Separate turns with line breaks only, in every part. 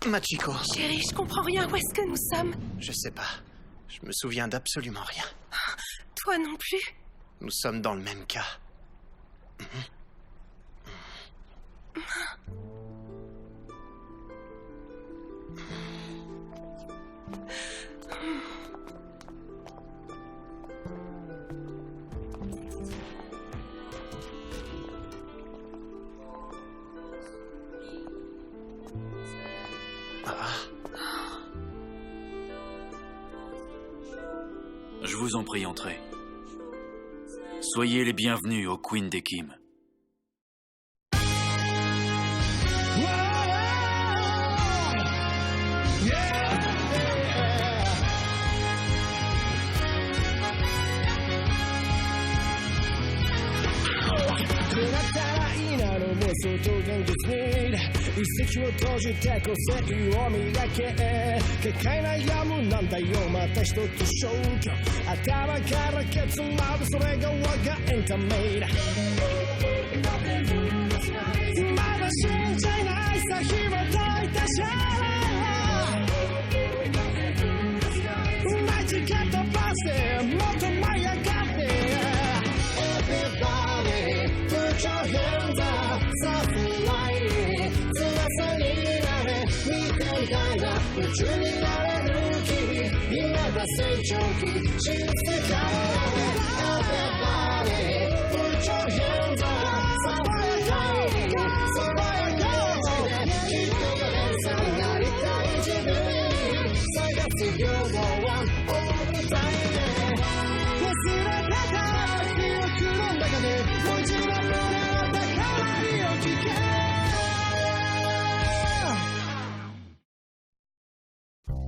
Machiko.
Chérie, je comprends rien. Où est-ce que nous sommes?
Je sais pas. Je me souviens d'absolument rien.
Toi non plus?
Nous sommes dans le même cas.
Je vous en prie, entrez. Soyez les bienvenus au Queen Dekim.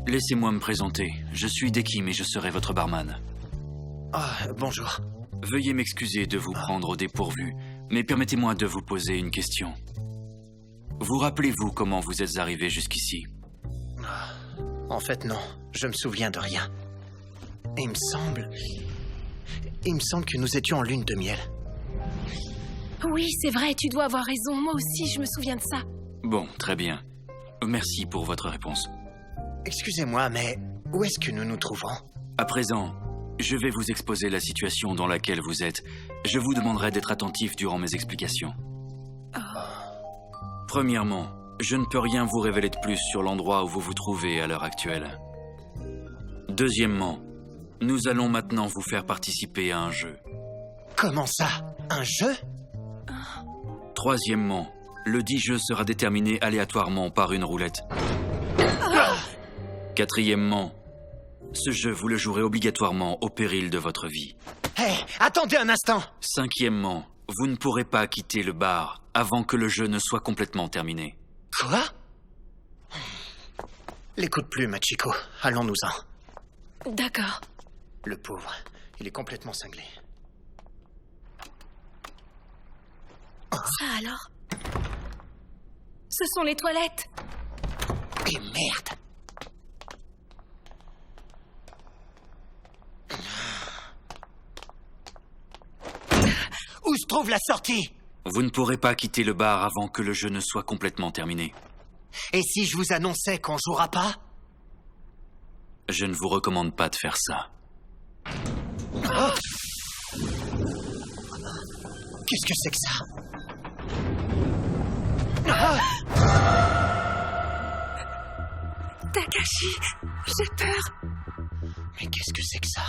Laissez-moi me présenter. Je suis Dekim et je serai votre barman.
Ah, bonjour.
Veuillez m'excuser de vous prendre au dépourvu, mais permettez-moi de vous poser une question. Vous rappelez-vous comment vous êtes arrivé jusqu'ici?
En fait, non. Je me souviens de rien. Il me semble que nous étions en lune de miel.
Oui, c'est vrai, tu dois avoir raison. Moi aussi, je me souviens de ça.
Bon, très bien. Merci pour votre réponse.
Excusez-moi, mais où est-ce que nous nous trouvons?
À présent, je vais vous exposer la situation dans laquelle vous êtes. Je vous demanderai d'être attentif durant mes explications. Premièrement, je ne peux rien vous révéler de plus sur l'endroit où vous vous trouvez à l'heure actuelle. Deuxièmement, nous allons maintenant vous faire participer à un jeu.
Comment ça? Un jeu?
Troisièmement, le dit jeu sera déterminé aléatoirement par une roulette. Quatrièmement, ce jeu, vous le jouerez obligatoirement au péril de votre vie.
Hé, attendez un instant!
Cinquièmement, vous ne pourrez pas quitter le bar avant que le jeu ne soit complètement terminé.
Quoi? L'écoute plus, Machiko. Allons-nous-en.
D'accord.
Le pauvre, il est complètement cinglé.
Ça alors? Ce sont les toilettes.
Et merde! Où se trouve la sortie?
Vous ne pourrez pas quitter le bar avant que le jeu ne soit complètement terminé.
Et si je vous annonçais qu'on jouera pas?
Je ne vous recommande pas de faire ça.
Oh! Qu'est-ce que c'est que ça?
Takashi, j'ai peur.
Mais qu'est-ce que c'est que ça?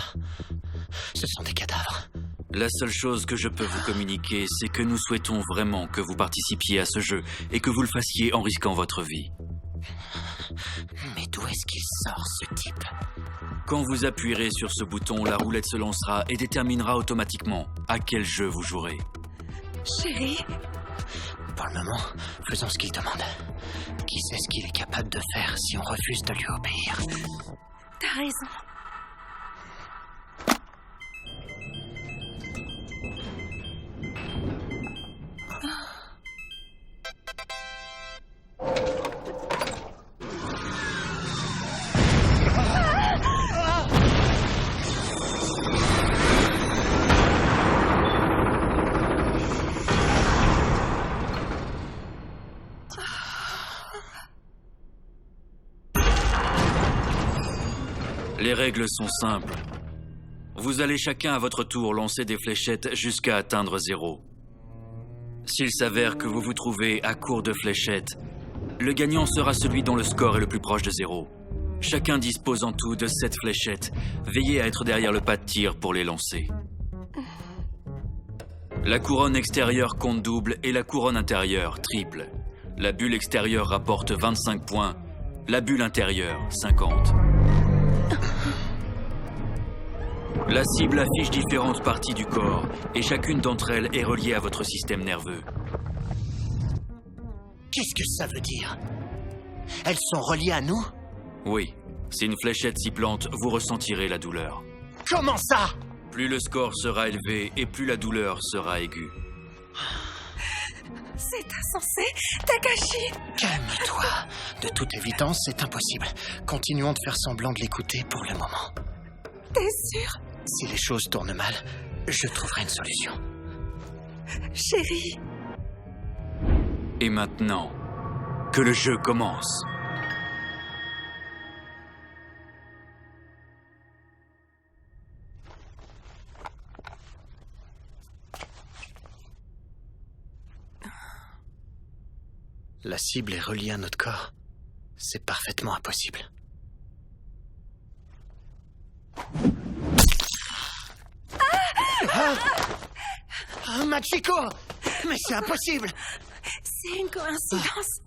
Ce sont des cadavres.
La seule chose que je peux vous communiquer, c'est que nous souhaitons vraiment que vous participiez à ce jeu et que vous le fassiez en risquant votre vie.
Mais d'où est-ce qu'il sort, ce type?
Quand vous appuierez sur ce bouton, la roulette se lancera et déterminera automatiquement à quel jeu vous jouerez.
Chérie?
Pour le moment, faisons ce qu'il demande. Qui sait ce qu'il est capable de faire si on refuse de lui obéir?
T'as raison.
Les règles sont simples. Vous allez chacun à votre tour lancer des fléchettes jusqu'à atteindre 0. S'il s'avère que vous vous trouvez à court de fléchettes, le gagnant sera celui dont le score est le plus proche de 0. Chacun dispose en tout de 7 fléchettes. Veillez à être derrière le pas de tir pour les lancer. La couronne extérieure compte double et la couronne intérieure triple. La bulle extérieure rapporte 25 points, la bulle intérieure 50. La cible affiche différentes parties du corps et chacune d'entre elles est reliée à votre système nerveux.
Qu'est-ce que ça veut dire? Elles sont reliées à nous?
Oui, si une fléchette s'y plante, vous ressentirez la douleur.
Comment ça?
Plus le score sera élevé et plus la douleur sera aiguë.
C'est insensé, Takashi.
Calme-toi. De toute évidence, c'est impossible. Continuons de faire semblant de l'écouter pour le moment.
T'es sûr?
Si les choses tournent mal, je trouverai une solution.
Chérie.
Et maintenant, que le jeu commence.
La cible est reliée à notre corps. C'est parfaitement impossible. Machiko! Mais c'est impossible!
C'est une coïncidence.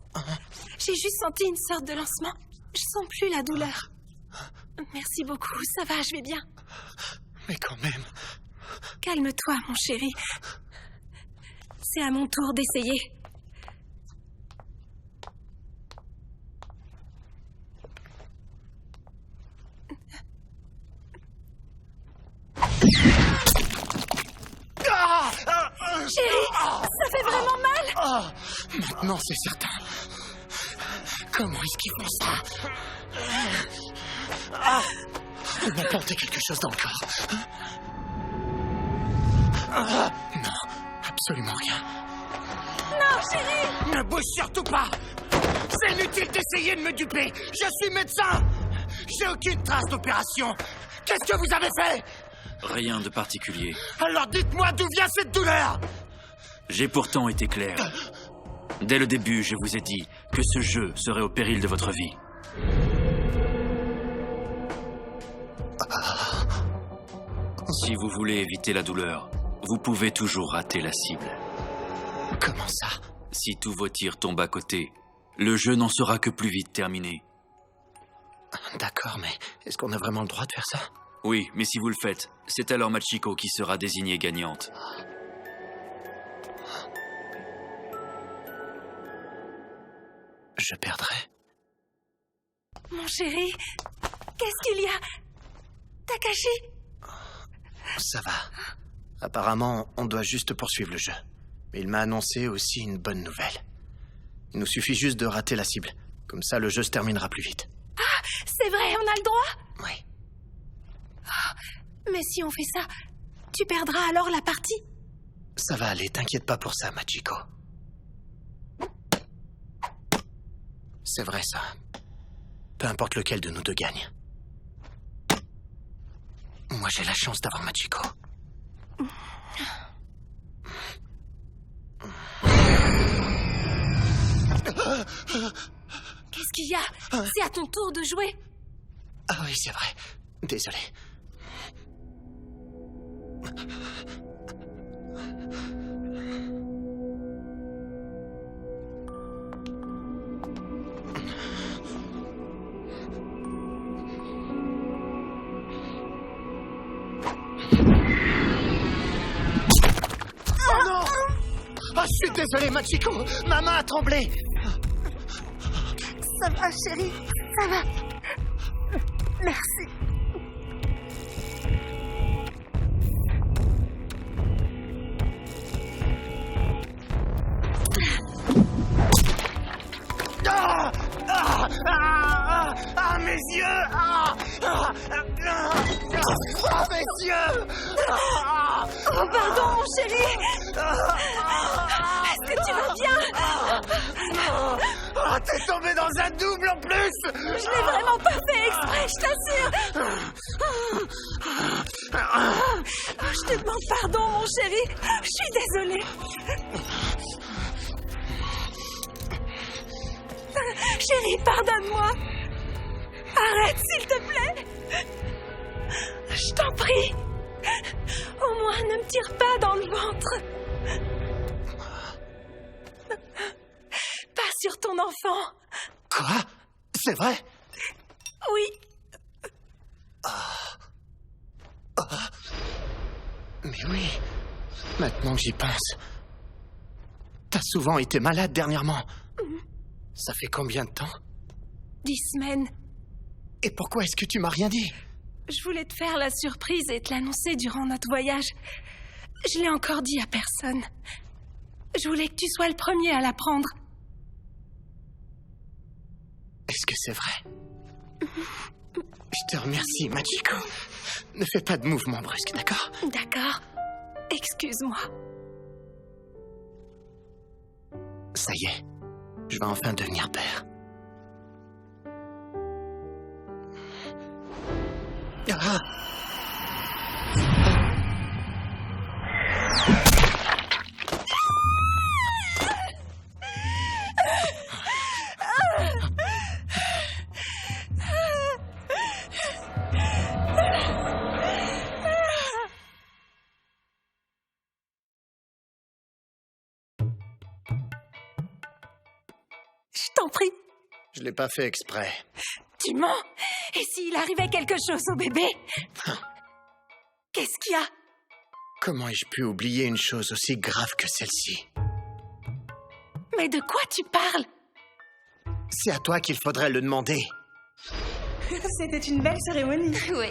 J'ai juste senti une sorte de lancement. Je sens plus la douleur. Merci beaucoup, ça va, je vais bien.
Mais quand même...
Calme-toi, mon chéri. C'est à mon tour d'essayer. Chérie, ça fait vraiment mal.
Maintenant, c'est certain. Comment est-ce qu'ils font ça? Ils m'ont planté quelque chose dans le corps. Non, absolument rien.
Non, chérie.
Ne bouge surtout pas. C'est inutile d'essayer de me duper. Je suis médecin. J'ai aucune trace d'opération. Qu'est-ce que vous avez fait?
Rien de particulier.
Alors dites-moi d'où vient cette douleur?
J'ai pourtant été clair. Dès le début, je vous ai dit que ce jeu serait au péril de votre vie. Si vous voulez éviter la douleur, vous pouvez toujours rater la cible.
Comment ça?
Si tous vos tirs tombent à côté, le jeu n'en sera que plus vite terminé.
D'accord, mais est-ce qu'on a vraiment le droit de faire ça?
Oui, mais si vous le faites, c'est alors Machiko qui sera désignée gagnante.
Je perdrai.
Mon chéri, qu'est-ce qu'il y a? Takashi?
Ça va. Apparemment, on doit juste poursuivre le jeu. Mais il m'a annoncé aussi une bonne nouvelle. Il nous suffit juste de rater la cible. Comme ça, le jeu se terminera plus vite.
Ah, c'est vrai, on a le droit?
Oui.
Mais si on fait ça, tu perdras alors la partie?
Ça va aller, t'inquiète pas pour ça, Machiko. C'est vrai, ça. Peu importe lequel de nous deux gagne. Moi, j'ai la chance d'avoir Machiko.
Qu'est-ce qu'il y a? C'est à ton tour de jouer.
Ah oui, c'est vrai. Désolé. Oh non! Oh, je suis désolé, Machiko. Ma main a tremblé.
Ça va, chérie, ça va. Merci.
Mes yeux! Mes yeux!
Oh, pardon, mon chéri. Est-ce que tu vas bien?
T'es tombé dans dans un double en plus!
Je l'ai vraiment pas fait exprès, je t'assure. Oh, je te demande pardon, mon chéri. Je suis désolée. Chéri, pardonne-moi. Arrête, s'il te plaît. Je t'en prie. Au moins, ne me tire pas dans le ventre. Pas sur ton enfant.
Quoi? C'est vrai?
Oui.
Mais oui, maintenant que j'y pense. T'as souvent été malade dernièrement. Ça fait combien de temps?
10 semaines.
Et pourquoi est-ce que tu m'as rien dit?
Je voulais te faire la surprise et te l'annoncer durant notre voyage. Je l'ai encore dit à personne. Je voulais que tu sois le premier à l'apprendre.
Est-ce que c'est vrai? Je te remercie, Machiko. Ne fais pas de mouvement brusque, d'accord?
D'accord. Excuse-moi.
Ça y est, je vais enfin devenir père. Ah!
Je t'en prie.
Je l'ai pas fait exprès.
Tu mens. Et s'il arrivait quelque chose au bébé? Qu'est-ce qu'il y a?
Comment ai-je pu oublier une chose aussi grave que celle-ci?
Mais de quoi tu parles?
C'est à toi qu'il faudrait le demander.
C'était une belle cérémonie.
Oui,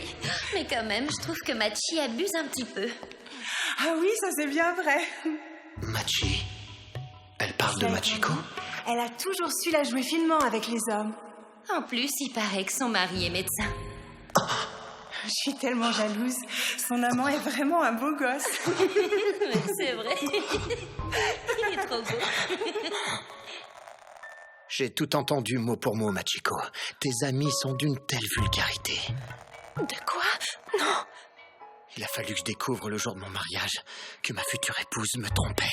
mais quand même, je trouve que Machi abuse un petit peu.
Ah oui, ça c'est bien vrai.
Machi? Elle parle de Machiko?
Elle a toujours su la jouer finement avec les hommes.
En plus, il paraît que son mari est médecin.
Je suis tellement jalouse. Son amant est vraiment un beau gosse.
C'est vrai. Il est trop beau.
J'ai tout entendu mot pour mot, Machiko. Tes amis sont d'une telle vulgarité.
De quoi? Non.
Il a fallu que je découvre le jour de mon mariage que ma future épouse me trompait.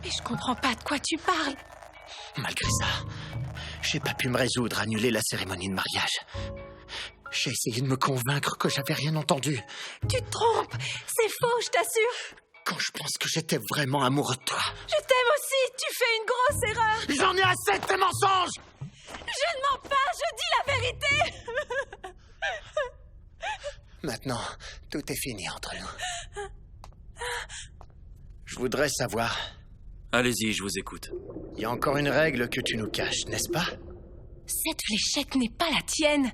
Mais je comprends pas de quoi tu parles.
Malgré ça, j'ai pas pu me résoudre à annuler la cérémonie de mariage. J'ai essayé de me convaincre que j'avais rien entendu.
Tu te trompes. C'est faux, je t'assure.
Quand je pense que j'étais vraiment amoureux de toi.
Je t'aime aussi. Tu fais une grosse erreur.
J'en ai assez de tes mensonges!
Je ne mens pas. Je dis la vérité.
Maintenant, tout est fini entre nous. Je voudrais savoir...
Allez-y, je vous écoute.
Il y a encore une règle que tu nous caches, n'est-ce pas?
Cette fléchette n'est pas la tienne.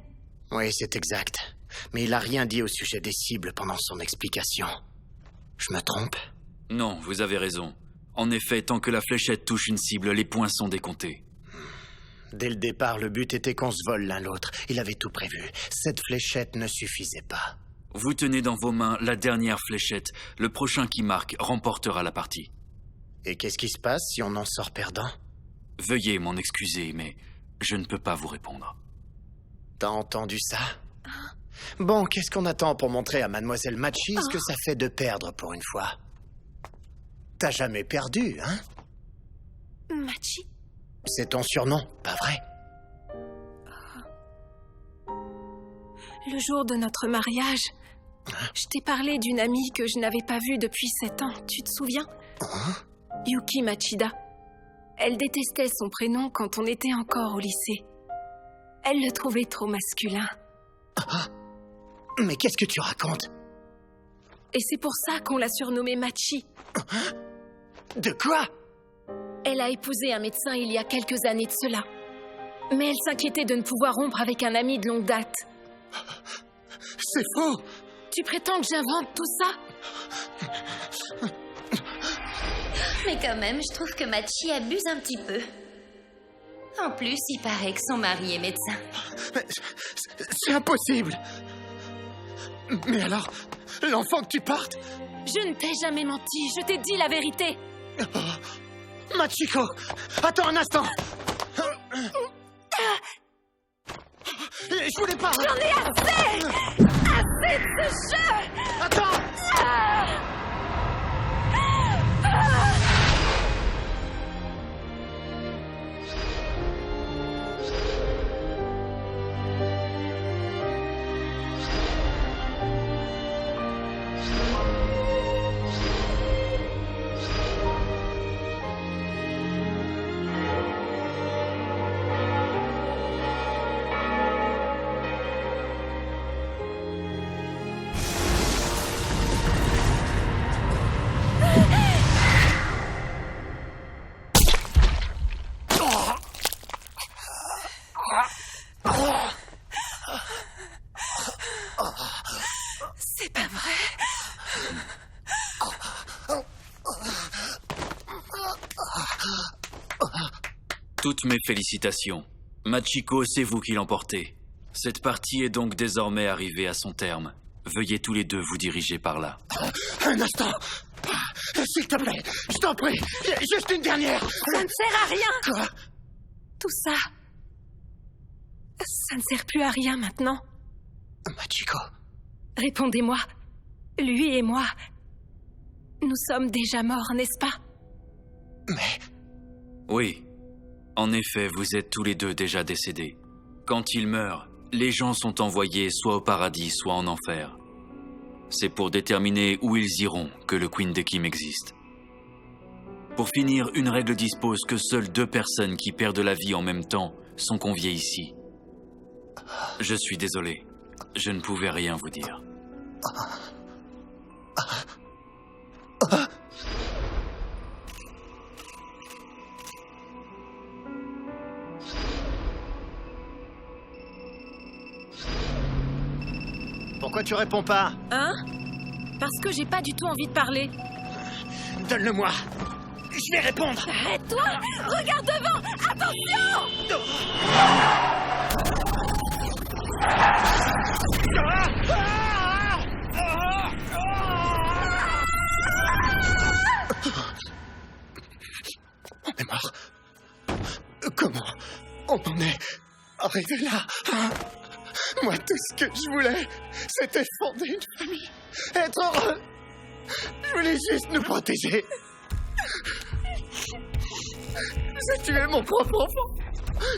Oui, c'est exact. Mais il a rien dit au sujet des cibles pendant son explication. Je me trompe?
Non, vous avez raison. En effet, tant que la fléchette touche une cible, les points sont décomptés.
Dès le départ, le but était qu'on se vole l'un l'autre. Il avait tout prévu. Cette fléchette ne suffisait pas.
Vous tenez dans vos mains la dernière fléchette. Le prochain qui marque remportera la partie.
Et qu'est-ce qui se passe si on en sort perdant?
Veuillez m'en excuser, mais je ne peux pas vous répondre.
T'as entendu ça? Bon, qu'est-ce qu'on attend pour montrer à Mademoiselle Machi ce que ça fait de perdre pour une fois? T'as jamais perdu, hein?
Machi?
C'est ton surnom, pas vrai?
Le jour de notre mariage, je t'ai parlé d'une amie que je n'avais pas vue depuis 7 ans. Tu te souviens? Yuki Machida. Elle détestait son prénom quand on était encore au lycée. Elle le trouvait trop masculin.
Mais qu'est-ce que tu racontes?
Et c'est pour ça qu'on l'a surnommée Machi.
De quoi?
Elle a épousé un médecin il y a quelques années de cela. Mais elle s'inquiétait de ne pouvoir rompre avec un ami de longue date.
C'est faux!
Tu prétends que j'invente tout ça?
Mais quand même, je trouve que Machi abuse un petit peu. En plus, il paraît que son mari est médecin.
C'est impossible! Mais alors, l'enfant que tu portes?
Je ne t'ai jamais menti, je t'ai dit la vérité.
Machiko, attends un instant! Je voulais pas.
J'en ai assez! Assez de ce jeu!
Attends!
C'est pas vrai.
Toutes mes félicitations. Machiko, c'est vous qui l'emportez. Cette partie est donc désormais arrivée à son terme. Veuillez tous les deux vous diriger par là.
Un instant. S'il te plaît, je t'en prie. Juste une dernière.
Ça ne sert à rien.
Quoi?
Tout ça... ça ne sert plus à rien maintenant.
Machiko.
Répondez-moi. Lui et moi... nous sommes déjà morts, n'est-ce pas?
Mais...
Oui. En effet, vous êtes tous les deux déjà décédés. Quand ils meurent, les gens sont envoyés soit au paradis, soit en enfer. C'est pour déterminer où ils iront que le Queen de Kim existe. Pour finir, une règle dispose que seules 2 personnes qui perdent la vie en même temps sont conviées ici. Je suis désolé. Je ne pouvais rien vous dire.
Pourquoi tu réponds pas?
Hein? Parce que j'ai pas du tout envie de parler.
Donne-le-moi. Je vais répondre.
Arrête-toi! Regarde devant! Attention!
On est mort. Comment on en est arrivé là, hein? Moi, tout ce que je voulais, c'était fonder une famille, être heureux. Je voulais juste nous protéger. J'ai tué mon propre enfant.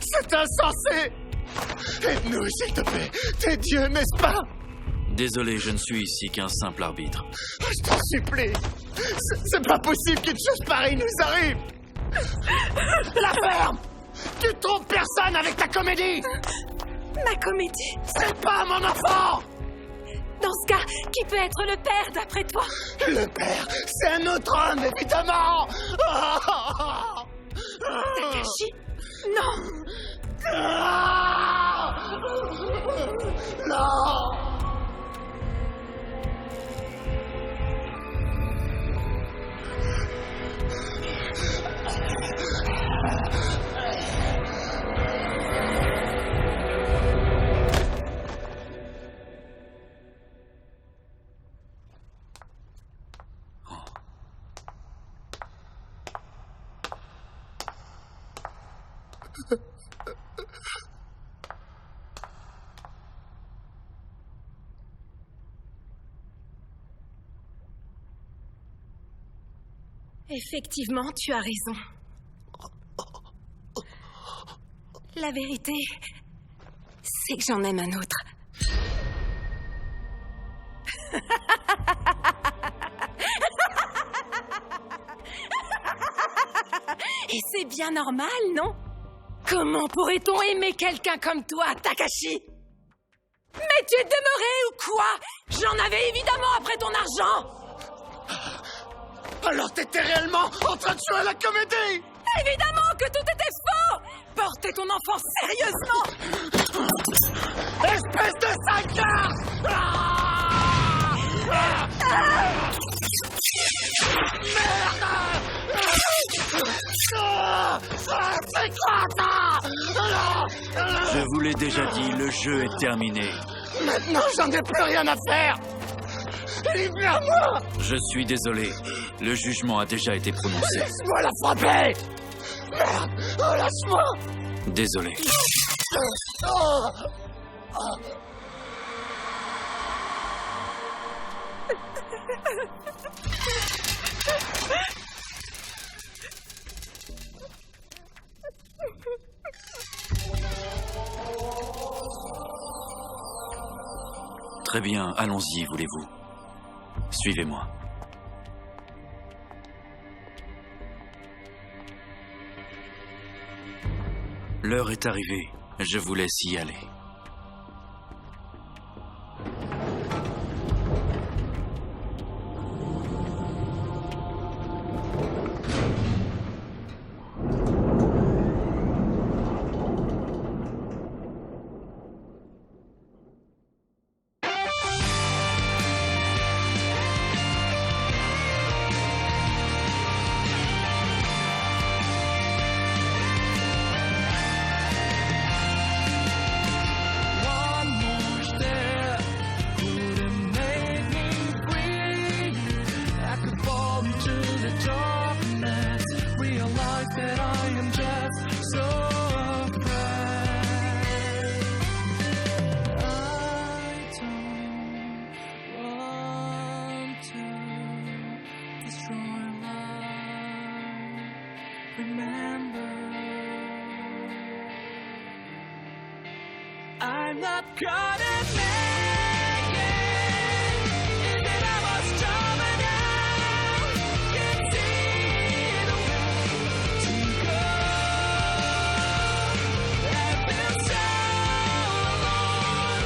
C'est insensé. Aide-nous, s'il te plaît. T'es Dieu, n'est-ce pas?
Désolé, je ne suis ici qu'un simple arbitre.
Je t'en supplie. C'est pas possible qu'une chose pareille nous arrive. La ferme. Tu trompes personne avec ta comédie.
Ma comédie.
C'est pas mon enfant.
Dans ce cas, qui peut être le père d'après toi?
Le père, c'est un autre homme, évidemment.
Takashi? Non!
Non.
Effectivement, tu as raison. La vérité, c'est que j'en aime un autre. Et c'est bien normal, non? Comment pourrait-on aimer quelqu'un comme toi, Takashi? Mais tu es demeuré ou quoi? J'en avais évidemment après ton argent!
Alors t'étais réellement en train de jouer à la comédie?
Évidemment que tout était faux! Portez ton enfant sérieusement!
Espèce de sacre! C'est quoi ça?
Je vous l'ai déjà dit, le jeu est terminé.
Maintenant, j'en ai plus rien à faire! Libère-moi!
Je suis désolé. Le jugement a déjà été prononcé.
Laisse-moi la frapper! Merde! Oh, lâche-moi!
Désolé. Très bien, allons-y, voulez-vous. Suivez-moi. L'heure est arrivée. Je vous laisse y aller.
I'm not gonna make it. Is it ever stronger now? Can't see the way to go. I've been so alone.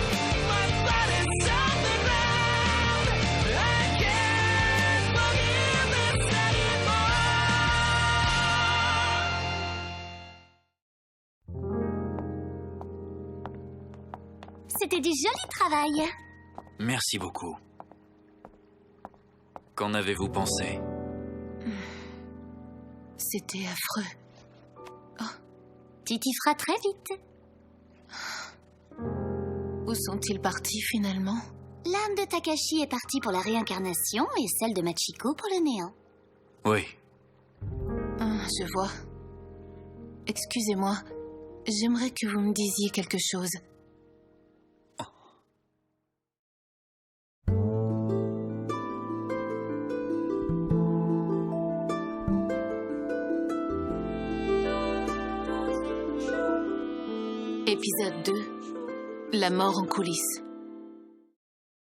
My body's on the ground. I can't forgive this anymore.
C'était du joli travail.
Merci beaucoup. Qu'en avez-vous pensé?
C'était affreux.
Tu t'y feras très vite.
Où sont-ils partis finalement?
L'âme de Takashi est partie pour la réincarnation et celle de Machiko pour le néant.
Oui.
Je vois. Excusez-moi. J'aimerais que vous me disiez quelque chose. Épisode 2. La mort en coulisses.